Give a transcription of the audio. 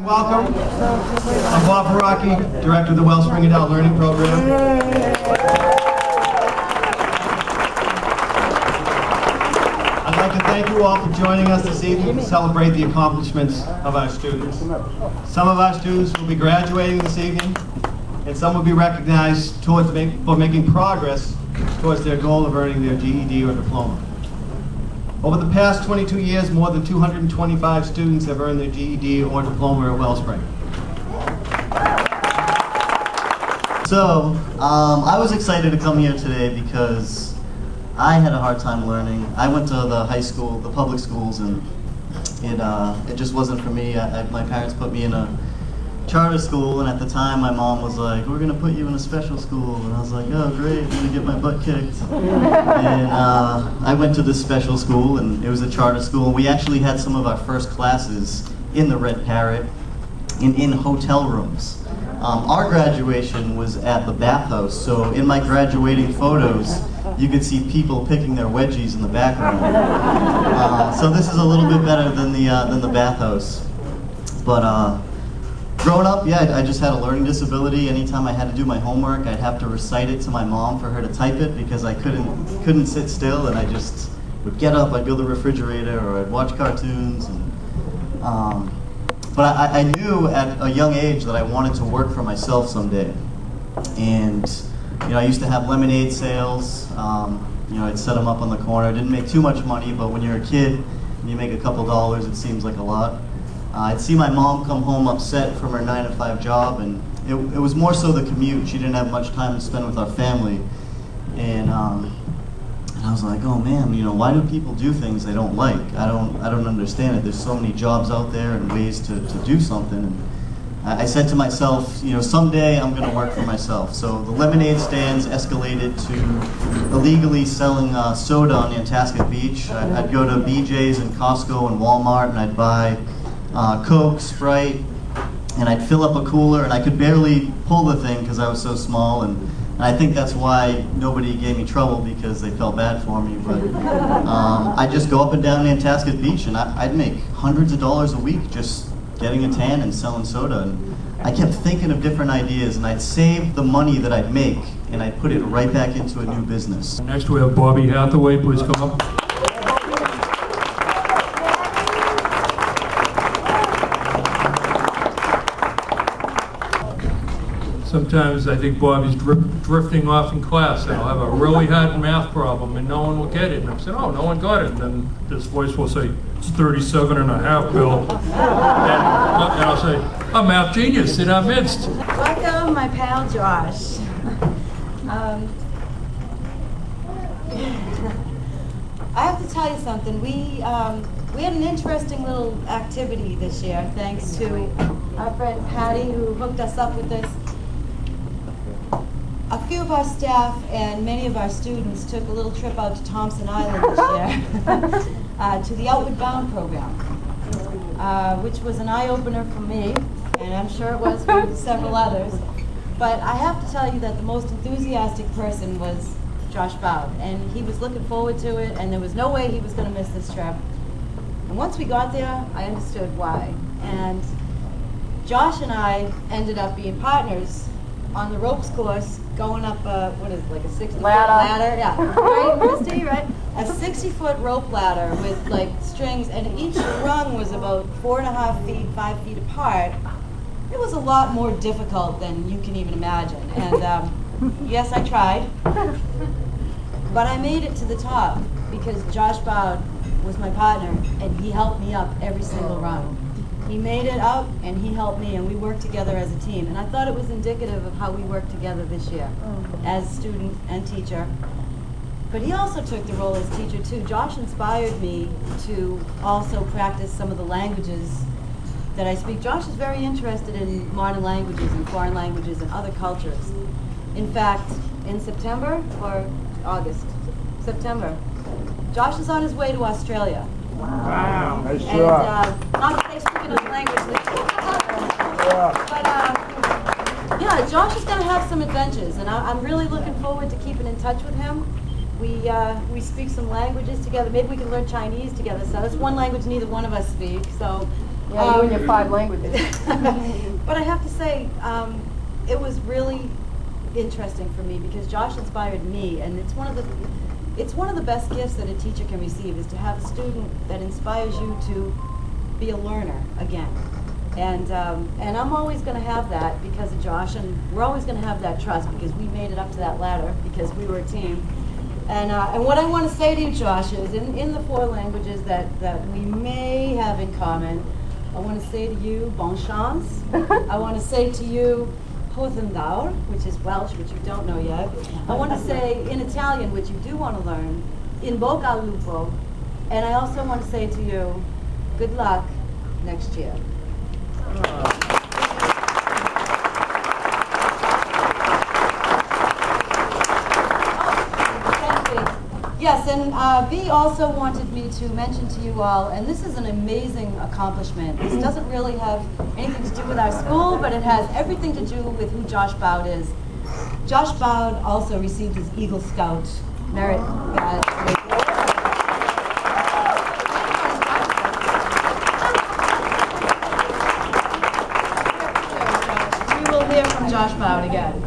Welcome. I'm Bob Baraki, Director of the Wellspring Adult Learning Program. I'd like to thank you all for joining us this evening to celebrate the accomplishments of our students. Some of our students will be graduating this evening, and some will be recognized for making progress towards their goal of earning their GED or diploma. Over the past 22 years, more than 225 students have earned their GED or diploma at Wellspring. So, I was excited to come here today because I had a hard time learning. I went to the high school, the public schools, and it just wasn't for me. My parents put me in a charter school, and at the time my mom was like, "We're going to put you in a special school," and I was like, "Oh great, I'm going to get my butt kicked." And I went to this special school, and it was a charter school. We actually had some of our first classes in the Red Parrot, in hotel rooms. Our graduation was at the bathhouse, so in my graduating photos you could see people picking their wedgies in the background. So this is a little bit better than the bathhouse. But growing up, yeah, I just had a learning disability. Anytime I had to do my homework, I'd have to recite it to my mom for her to type it because I couldn't sit still, and I just would get up, I'd go to the refrigerator, or I'd watch cartoons. And, but I knew at a young age that I wanted to work for myself someday. And I used to have lemonade sales. I'd set them up on the corner. I didn't make too much money, but when you're a kid and you make a couple dollars, it seems like a lot. I'd see my mom come home upset from her 9-to-5 job, and it was more so the commute. She didn't have much time to spend with our family, and I was like, oh man, why do people do things they don't like? I don't understand it. There's so many jobs out there and ways to do something. And I said to myself, someday I'm going to work for myself. So the lemonade stands escalated to illegally selling soda on Nantasket Beach. I'd go to BJ's and Costco and Walmart, and I'd buy Coke, Sprite, and I'd fill up a cooler, and I could barely pull the thing because I was so small, and I think that's why nobody gave me trouble, because they felt bad for me. But I'd just go up and down Nantasket Beach, and I'd make hundreds of dollars a week just getting a tan and selling soda. And I kept thinking of different ideas, and I'd save the money that I'd make, and I'd put it right back into a new business. Next we have Bobby Hathaway, please come up. Sometimes I think Bobby's drifting off in class, and I'll have a really hard math problem and no one will get it. And I'm saying, oh, no one got it. And then this voice will say, it's 37.5, Bill. And I'll say, a math genius in our midst. Welcome, my pal Josh. I have to tell you something. We had an interesting little activity this year, thanks to our friend Patty, who hooked us up with this. A few of our staff and many of our students took a little trip out to Thompson Island this year to the Outward Bound program, which was an eye-opener for me, and I'm sure it was for several others. But I have to tell you that the most enthusiastic person was Josh Bowd, and he was looking forward to it, and there was no way he was going to miss this trip. And once we got there, I understood why. And Josh and I ended up being partners on the ropes course, going up what is it, like a 60-foot ladder? Yeah, right, Misty, right? A 60-foot rope ladder with like strings, and each rung was about 4.5 feet, 5 feet apart. It was a lot more difficult than you can even imagine. And yes, I tried, but I made it to the top because Josh Bowd was my partner, and he helped me up every single rung. He made it up, and he helped me, and we worked together as a team. And I thought it was indicative of how we worked together this year as student and teacher. But he also took the role as teacher, too. Josh inspired me to also practice some of the languages that I speak. Josh is very interested in modern languages and foreign languages and other cultures. In fact, in September or August? September. Josh is on his way to Australia. Wow, nice and job. not that they speak another language. But yeah, Josh is going to have some adventures, and I'm really looking forward to keeping in touch with him. We speak some languages together. Maybe we can learn Chinese together. So that's one language neither one of us speak. So Yeah, you and your 5 languages. But I have to say, it was really interesting for me because Josh inspired me, and it's one of the best gifts that a teacher can receive, is to have a student that inspires you to be a learner again. And I'm always going to have that because of Josh, and we're always going to have that trust because we made it up to that ladder because we were a team. And what I want to say to you, Josh, is in the 4 languages that we may have in common, I want to say to you, bon chance. I want to say to you, Pothendaur, which is Welsh, which you don't know yet. I want to say in Italian, which you do want to learn, in bocca al lupo. And I also want to say to you, good luck next year. Yes, and B also wanted me to mention to you all, and this is an amazing accomplishment. This doesn't really have anything to do with our school, but it has everything to do with who Josh Bowd is. Josh Bowd also received his Eagle Scout merit badge. We will hear from Josh Bowd again.